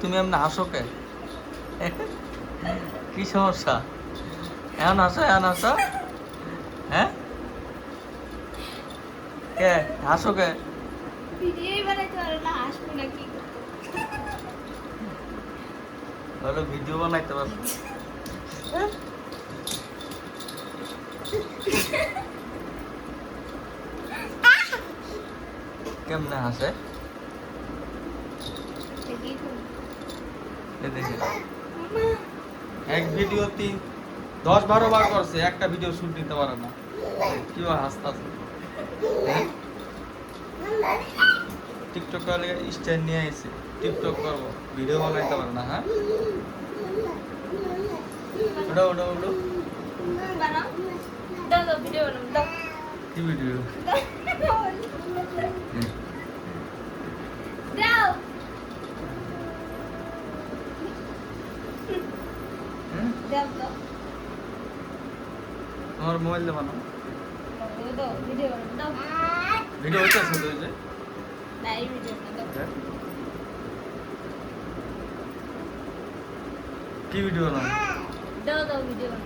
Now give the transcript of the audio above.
তুমি এমনি হাসো কে? কি সমস্যা? এখন হাসো, এখন হাসো। হ্যাঁ, কে হাসো কে? ভিডিওই বানাইতে পারে না, হাসবো নাকি? বলো ভিডিও বানাইতে পারো। কেমনে হাসে? দেখি তো। এ দেখে এক ভিডিও 10-12 বার করছে, একটা ভিডিও শুট দিতে পারে না। কি হাসতাছে? টিকটক করে স্ট্যান্ড নিয়ে আইছে, টিকটক করবো, ভিডিও বানাইতে পারে না। হ্যাঁ, ওটা ওটা ওটা বানাও। দাও দাও, ভিডিও বানাও, দাও। কি ভিডিও? দাও। দাও দাও। তোমার মোবাইল দিয়ে বানাও। দাও, ভিডিও বানাও, দাও। ভিডিও হচ্ছে শুধু যে না, এই ভিডিও না, দাও। কি ভিডিও বানাও? দাও দাও, ভিডিও বানাও।